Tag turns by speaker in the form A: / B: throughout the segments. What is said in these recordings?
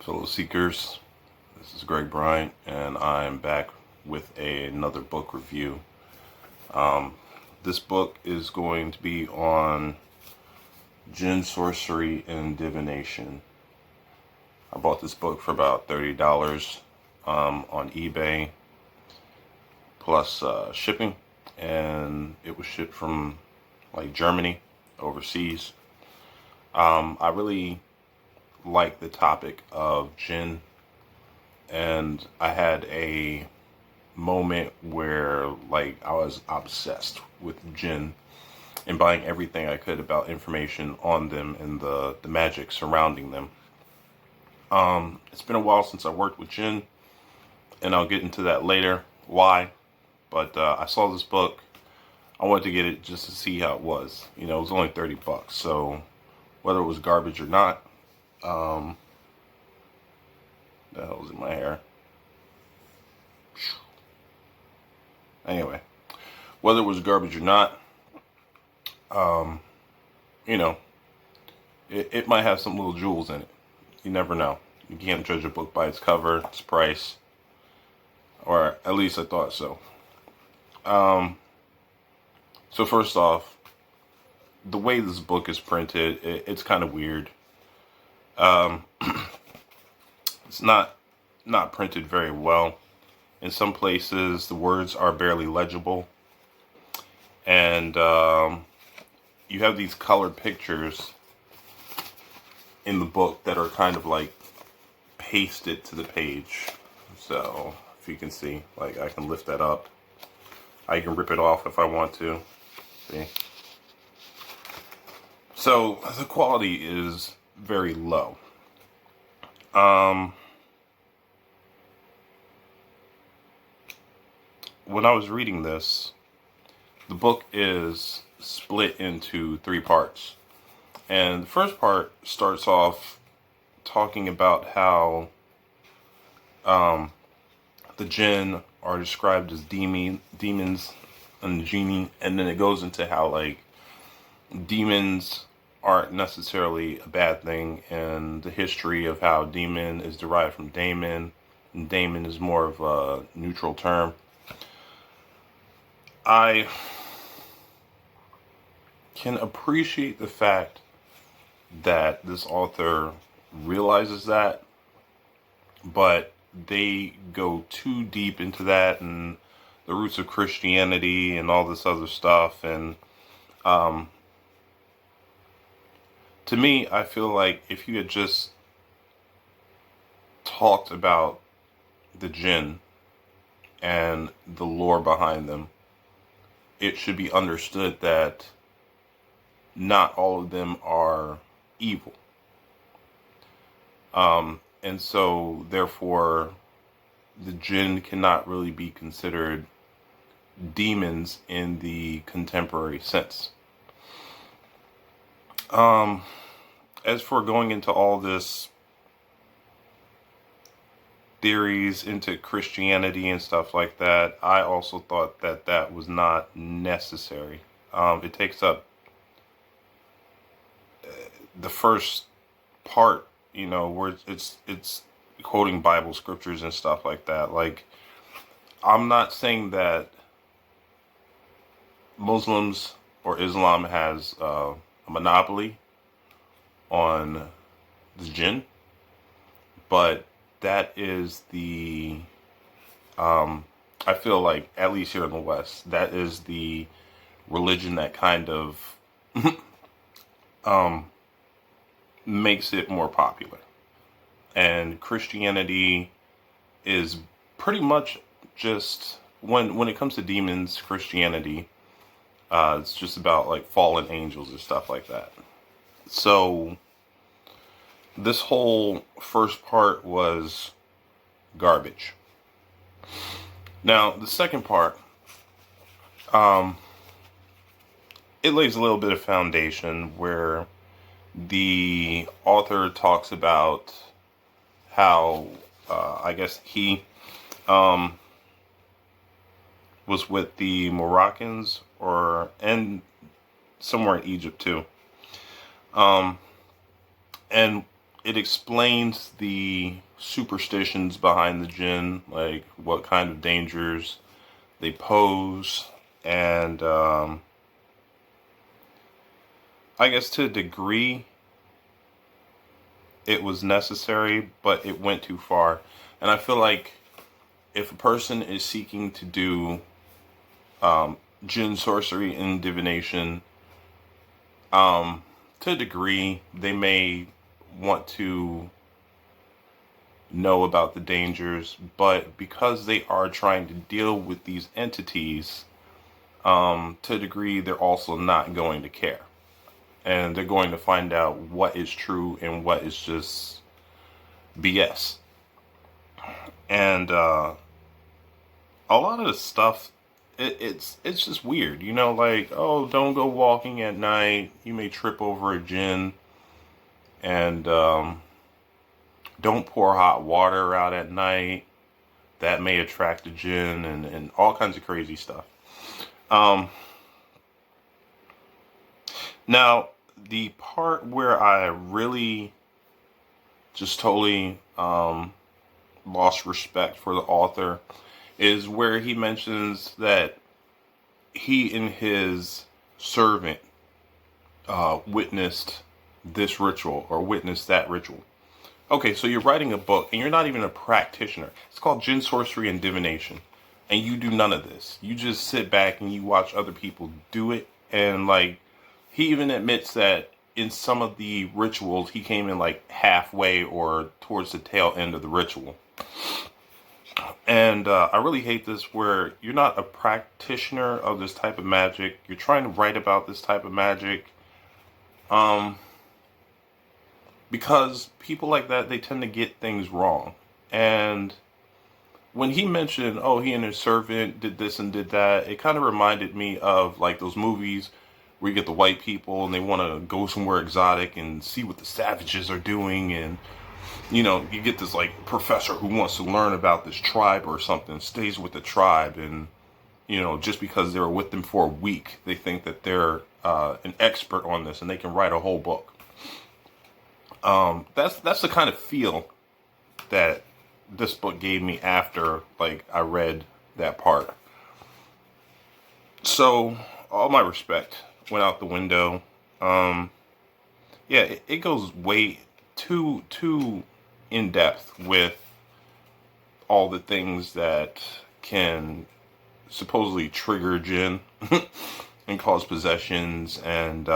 A: up, fellow seekers? This is Greg Bryant, and I'm back with another book review. This book is going to be on Jinn, Sorcery, and Divination. I bought this book for about $30 on eBay, plus shipping, and it was shipped from like Germany, overseas. I really like the topic of Jinn, and I had a moment where like I was obsessed with Jinn and buying everything I could about information on them and the magic surrounding them. It's been a while since I worked with Jinn, and I'll get into that later why, but I saw this book. I wanted to get it just to see how it was. It was only $30, so whether it was garbage or not, the hell was in my hair? Anyway, whether it was garbage or not, it might have some little jewels in it. You never know. You can't judge a book by its cover, its price, or at least I thought so. So first off, the way this book is printed, it's kind of weird. It's not printed very well. In some places, the words are barely legible, and you have these colored pictures in the book that are kind of like pasted to the page. So if you can see, like I can lift that up. I can rip it off if I want to. See? So the quality is very low. When I was reading this, the book is split into 3 parts. And the first part starts off talking about how the Jinn are described as demons and genie, and then it goes into how like demons aren't necessarily a bad thing, and the history of how demon is derived from daemon, and daemon is more of a neutral term. I can appreciate the fact that this author realizes that, but they go too deep into that and the roots of Christianity and all this other stuff. And to me, I feel like if you had just talked about the Jinn and the lore behind them, it should be understood that not all of them are evil. And so, therefore, the Jinn cannot really be considered demons in the contemporary sense. As for going into all this theories into Christianity and stuff like that, I also thought that that was not necessary. It takes up the first part, where it's quoting Bible scriptures and stuff like that. Like, I'm not saying that Muslims or Islam has a monopoly on the Jinn, but that is the, I feel like, at least here in the West, that is the religion that kind of makes it more popular. And Christianity is pretty much just, when it comes to demons, Christianity, it's just about like fallen angels and stuff like that. So this whole first part was garbage. Now, the second part, it lays a little bit of foundation where the author talks about how, I guess he was with the Moroccans and somewhere in Egypt too. And it explains the superstitions behind the Jinn, like what kind of dangers they pose, and I guess to a degree it was necessary, but it went too far. And I feel like if a person is seeking to do Jinn, sorcery, and divination, to a degree, they may want to know about the dangers, but because they are trying to deal with these entities, to a degree, they're also not going to care. And they're going to find out what is true and what is just BS. And a lot of the stuff, it's just weird. You know, like, oh, don't go walking at night. You may trip over a Jinn. And don't pour hot water out at night. That may attract a Jinn, and all kinds of crazy stuff. Now, the part where I really just totally lost respect for the author is where he mentions that he and his servant witnessed this ritual or witnessed that ritual. Okay, so you're writing a book and you're not even a practitioner. It's called Jinn, Sorcery, and Divination. And you do none of this. You just sit back and you watch other people do it. And like, he even admits that in some of the rituals, he came in like halfway or towards the tail end of the ritual. And I really hate this where you're not a practitioner of this type of magic. You're trying to write about this type of magic. Because people like that, they tend to get things wrong. And when he mentioned, oh, he and his servant did this and did that, it kind of reminded me of like those movies where you get the white people and they want to go somewhere exotic and see what the savages are doing. And, you know, you get this like professor who wants to learn about this tribe or something, stays with the tribe. And, you know, just because they were with them for a week, they think that they're an expert on this and they can write a whole book. That's the kind of feel that this book gave me after like I read that part. So all my respect went out the window. It goes way too in depth with all the things that can supposedly trigger Jinn and cause possessions and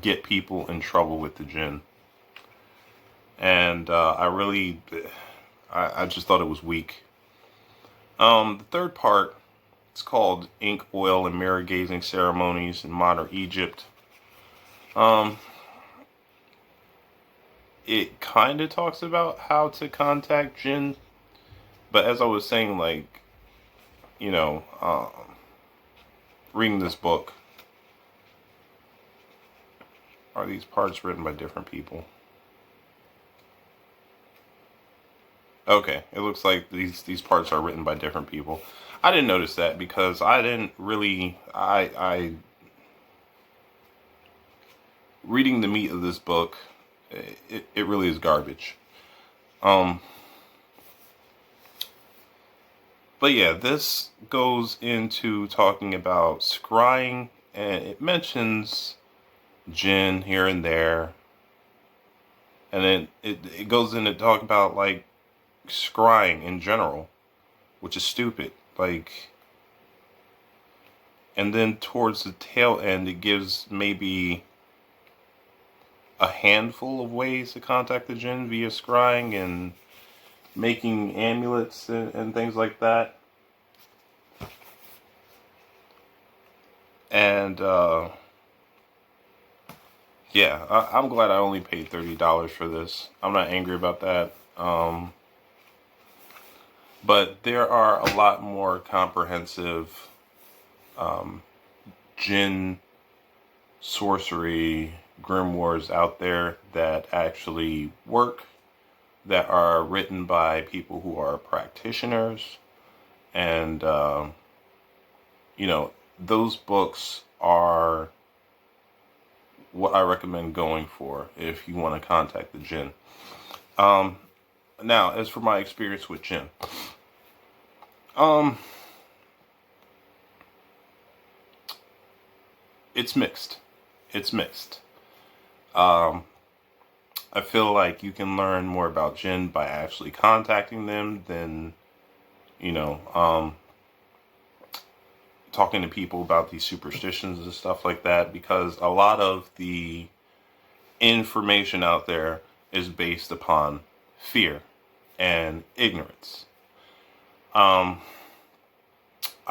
A: get people in trouble with the Jinn. And I just thought it was weak. The third part, it's called Ink, Oil, and Mirror Gazing Ceremonies in Modern Egypt. It kind of talks about how to contact Jinn, but as I was saying, like, you know, reading this book, are these parts written by different people? Okay, it looks like these parts are written by different people. I didn't notice that because I didn't really I reading the meat of this book, it really is garbage. But yeah, this goes into talking about scrying, and it mentions Jinn here and there, and then it goes into talk about like scrying in general, which is stupid. Like, and then towards the tail end, it gives maybe a handful of ways to contact the Jinn via scrying and making amulets and things like that. And I'm glad I only paid $30 for this. I'm not angry about that. But there are a lot more comprehensive Jinn, sorcery, grimoires out there that actually work, that are written by people who are practitioners. And, you know, those books are what I recommend going for if you want to contact the Jinn. Now, as for my experience with Jinn, it's mixed. It's mixed. I feel like you can learn more about Jinn by actually contacting them than, you know, talking to people about these superstitions and stuff like that, because a lot of the information out there is based upon fear and ignorance. I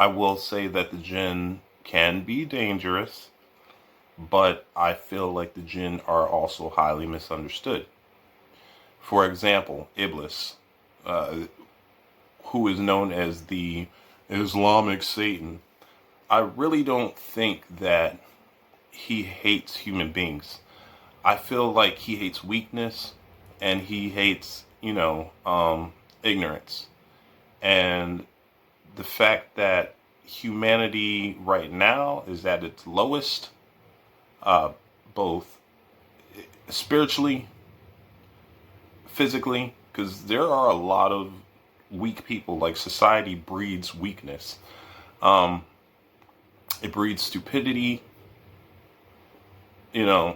A: will say that the Jinn can be dangerous, but I feel like the Jinn are also highly misunderstood. For example, Iblis, who is known as the Islamic Satan, I really don't think that he hates human beings. I feel like he hates weakness, and he hates, ignorance. And the fact that humanity right now is at its lowest, both spiritually, physically, because there are a lot of weak people. Like, society breeds weakness. It breeds stupidity, and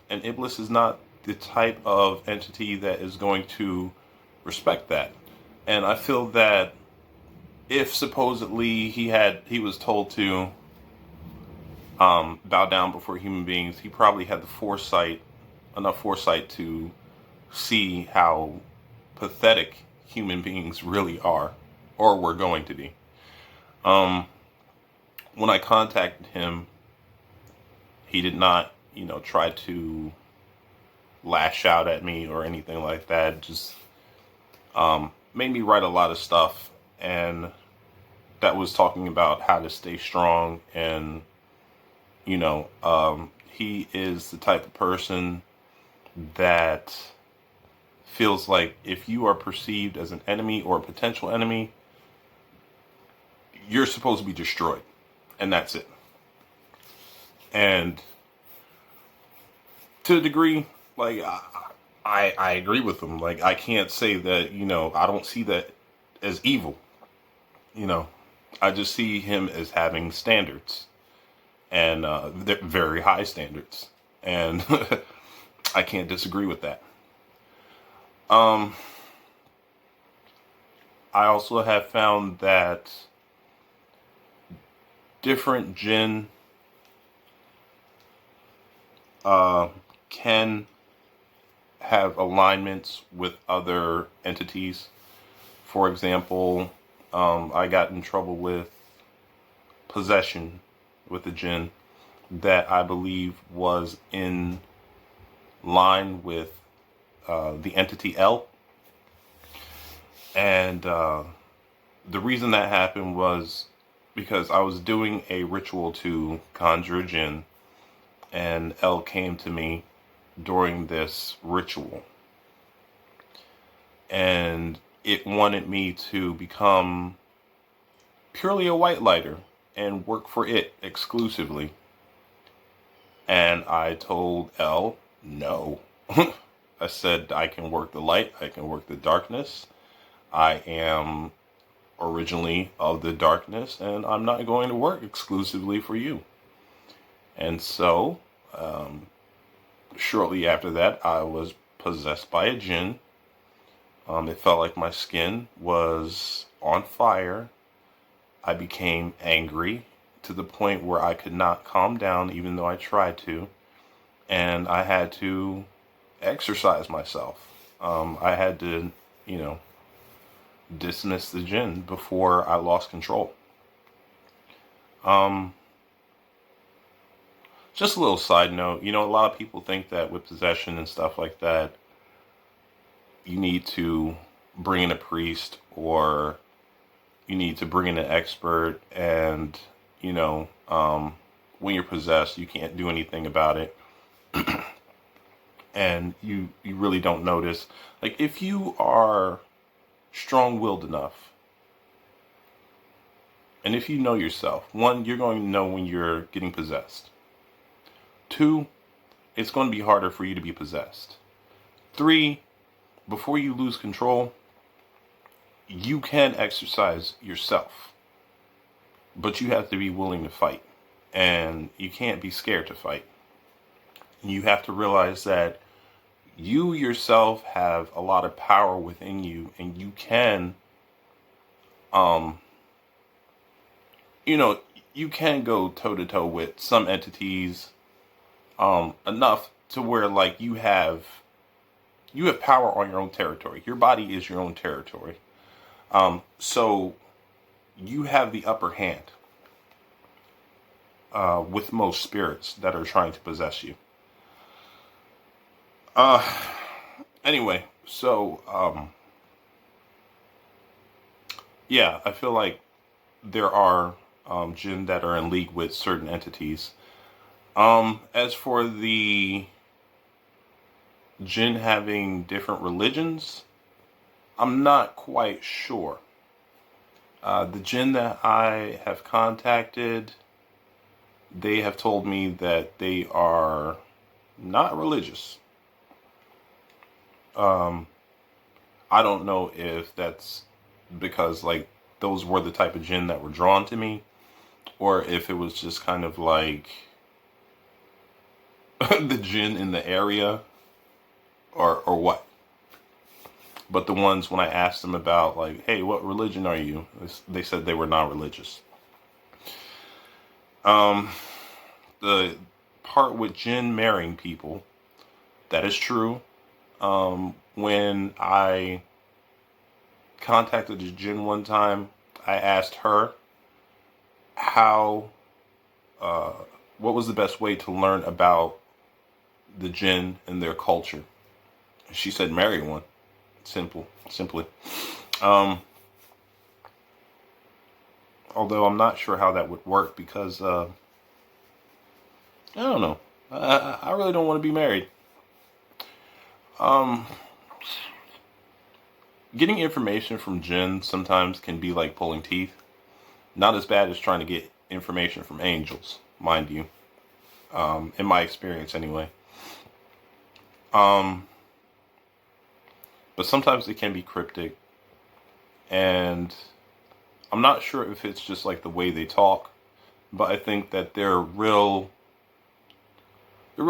A: Iblis is not the type of entity that is going to respect that. And I feel that if supposedly he was told to bow down before human beings, he probably had enough foresight to see how pathetic human beings really are, or were going to be. When I contacted him, he did not, try to lash out at me or anything like that. Just made me write a lot of stuff, and that was talking about how to stay strong. And he is the type of person that feels like if you are perceived as an enemy or a potential enemy, you're supposed to be destroyed, and that's it. And to a degree, like, I agree with him. Like, I can't say that, I don't see that as evil. I just see him as having standards, and very high standards. And I can't disagree with that. I also have found that different Jinn can have alignments with other entities. For example, I got in trouble with possession with a Jinn that I believe was in line with the entity L. And the reason that happened was because I was doing a ritual to conjure a Jinn, and L came to me during this ritual, and it wanted me to become purely a white lighter and work for it exclusively. And I told L, no. I said, I can work the light, I can work the darkness. I am originally of the darkness, and I'm not going to work exclusively for you. And so, shortly after that, I was possessed by a Jinn. It felt like my skin was on fire. I became angry to the point where I could not calm down, even though I tried to. And I had to exercise myself. I had to, dismiss the Jinn before I lost control. Just a little side note, a lot of people think that with possession and stuff like that, you need to bring in a priest, or you need to bring in an expert, and, when you're possessed, you can't do anything about it. And you really don't notice. Like, if you are strong-willed enough, and if you know yourself, one, you're going to know when you're getting possessed. 2, it's going to be harder for you to be possessed. 3, before you lose control, you can exercise yourself, but you have to be willing to fight, and you can't be scared to fight. You have to realize that you yourself have a lot of power within you, and you can, you know, you can go toe to toe with some entities, enough to where like you have power on your own territory. Your body is your own territory. So you have the upper hand with most spirits that are trying to possess you. Anyway, so yeah, I feel like there are jinn that are in league with certain entities. As for the jinn having different religions, I'm not quite sure. The jinn that I have contacted, they have told me that they are not religious. I don't know if that's because like those were the type of jinn that were drawn to me, or if it was just kind of like the jinn in the area, or what. But the ones, when I asked them about like, hey, what religion are you? They said they were not religious. The part with jinn marrying people, that is true. When I contacted the jinn one time, I asked her what was the best way to learn about the jinn and their culture. She said, marry one. Simply. Although I'm not sure how that would work because, I don't know. I really don't want to be married. Getting information from jinn sometimes can be like pulling teeth. Not as bad as trying to get information from angels, mind you. In my experience anyway. But sometimes it can be cryptic, and I'm not sure if it's just like the way they talk, but I think that they're real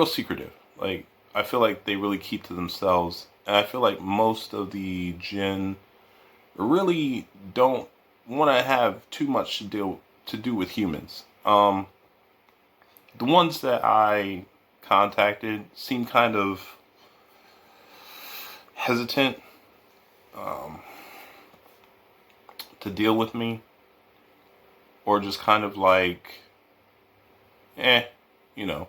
A: secretive. Like, I feel like they really keep to themselves, and I feel like most of the jinn really don't want to have too much to do with humans. The ones that I contacted seem kind of hesitant to deal with me, or just kind of like, you know.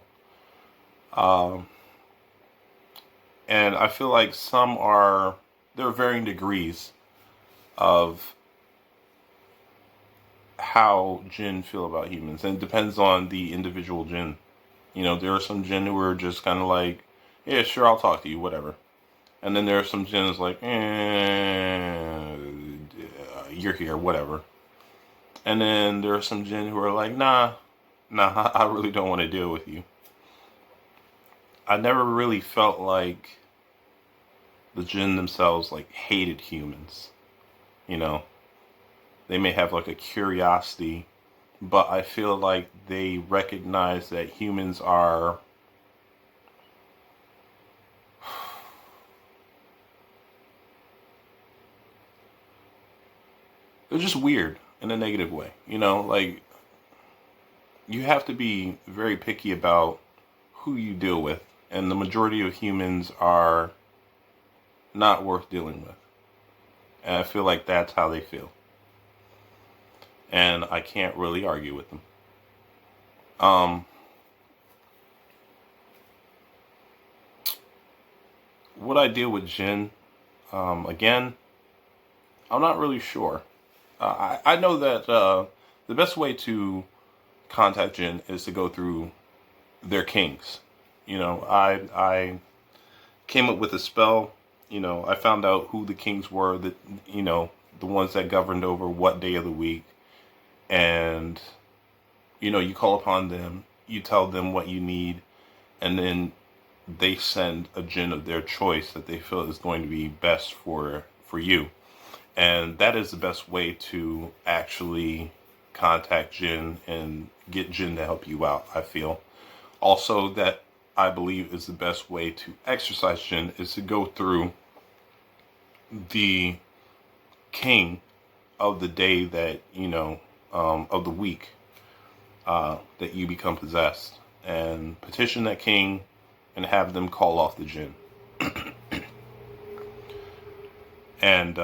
A: And I feel like there are varying degrees of how jinn feel about humans, and it depends on the individual jinn. You know, there are some jinn who are just kind of like, yeah, sure, I'll talk to you, whatever. And then there are some jinns like, you're here, whatever. And then there are some jinn who are like, nah, I really don't want to deal with you. I never really felt like the jinn themselves like hated humans. You know, they may have like a curiosity, but I feel like they recognize that humans are they're just weird in a negative way. You know, like, you have to be very picky about who you deal with, and the majority of humans are not worth dealing with. And I feel like that's how they feel. And I can't really argue with them. Would I deal with jinn again? I'm not really sure. I know that the best way to contact jinn is to go through their kings. You know, I came up with a spell. You know, I found out who the kings were, that, you know, the ones that governed over what day of the week. And, you know, you call upon them, you tell them what you need, and then they send a Jinn of their choice that they feel is going to be best for you. And that is the best way to actually contact Jinn and get Jinn to help you out, I feel. Also, that I believe is the best way to exercise Jinn is to go through the king of the day that, of the week that you become possessed, and petition that king and have them call off the Jinn. And,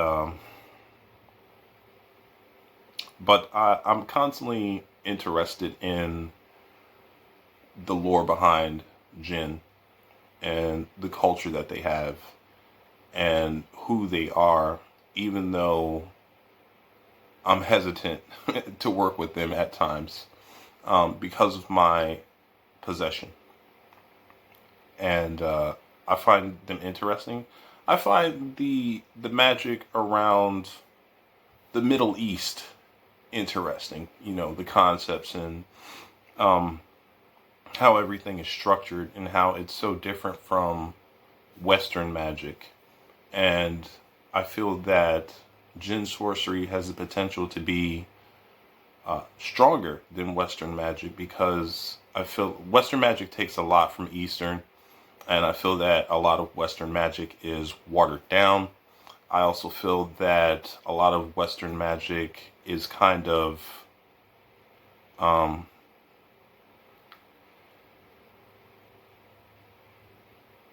A: but I'm constantly interested in the lore behind Jinn and the culture that they have and who they are, even though I'm hesitant to work with them at times because of my possession. And I find them interesting. I find the magic around the Middle East interesting. The concepts and how everything is structured and how it's so different from Western magic. And I feel that Jinn sorcery has the potential to be stronger than Western magic, because I feel Western magic takes a lot from Eastern, and I feel that a lot of Western magic is watered down. I also feel that a lot of Western magic is kind of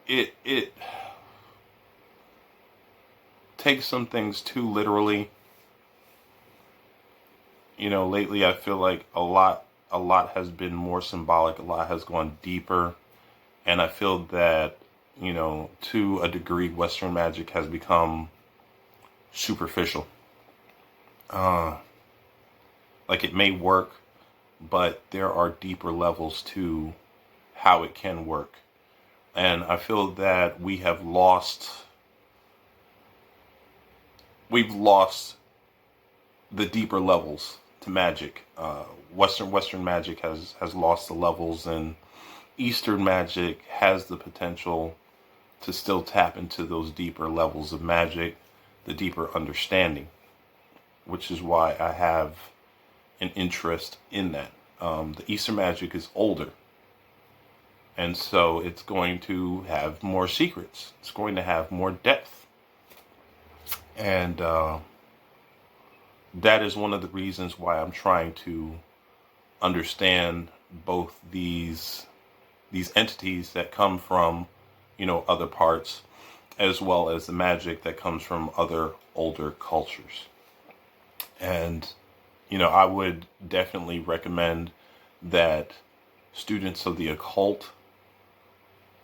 A: it takes some things too literally. Lately I feel like a lot has been more symbolic, a lot has gone deeper, and I feel that, to a degree, Western magic has become superficial. Like, it may work, but there are deeper levels to how it can work. And I feel that we've lost the deeper levels to magic. Western magic has lost the levels, and Eastern magic has the potential to still tap into those deeper levels of magic, the deeper understanding, which is why I have an interest in that. The Eastern magic is older, and so it's going to have more secrets. It's going to have more depth. And that is one of the reasons why I'm trying to understand both these entities that come from, other parts, as well as the magic that comes from other older cultures. And, I would definitely recommend that students of the occult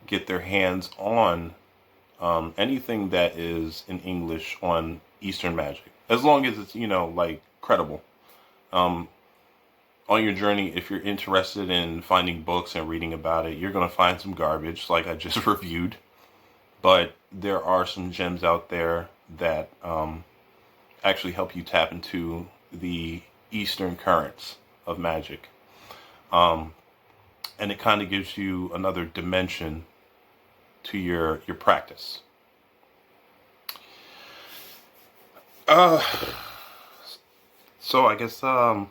A: get their hands on anything that is in English on Eastern magic, as long as it's, credible. On your journey, if you're interested in finding books and reading about it, you're going to find some garbage like I just reviewed. But there are some gems out there that actually help you tap into the Eastern currents of magic. And it kind of gives you another dimension to your practice. So I guess, I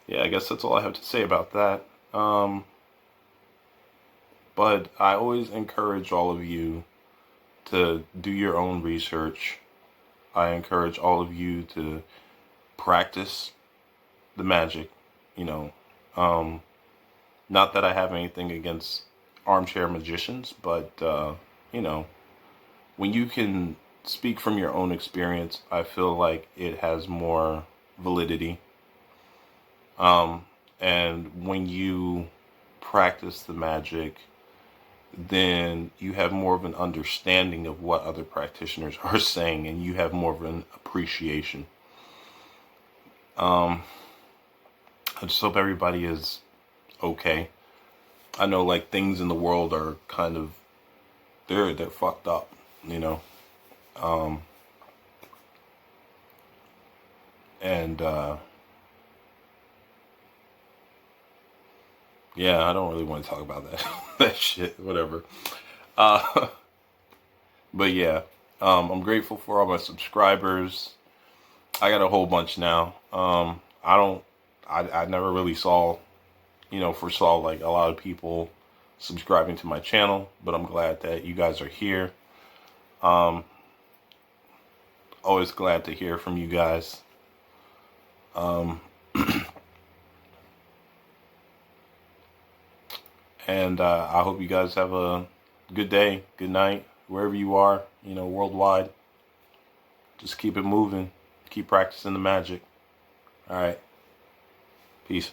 A: guess that's all I have to say about that. But I always encourage all of you to do your own research. I encourage all of you to practice the magic, not that I have anything against armchair magicians, but, when you can speak from your own experience, I feel like it has more validity. And when you practice the magic, then you have more of an understanding of what other practitioners are saying, and you have more of an appreciation. I just hope everybody is okay. I know, like, things in the world are kind of, they're fucked up, and Yeah, I don't really want to talk about that that shit. Whatever. Uh, but yeah, I'm grateful for all my subscribers. I got a whole bunch now. I don't. I never really saw, foresaw like a lot of people subscribing to my channel, but I'm glad that you guys are here. Always glad to hear from you guys. And I hope you guys have a good day, good night, wherever you are, worldwide. Just keep it moving. Keep practicing the magic. All right. Peace.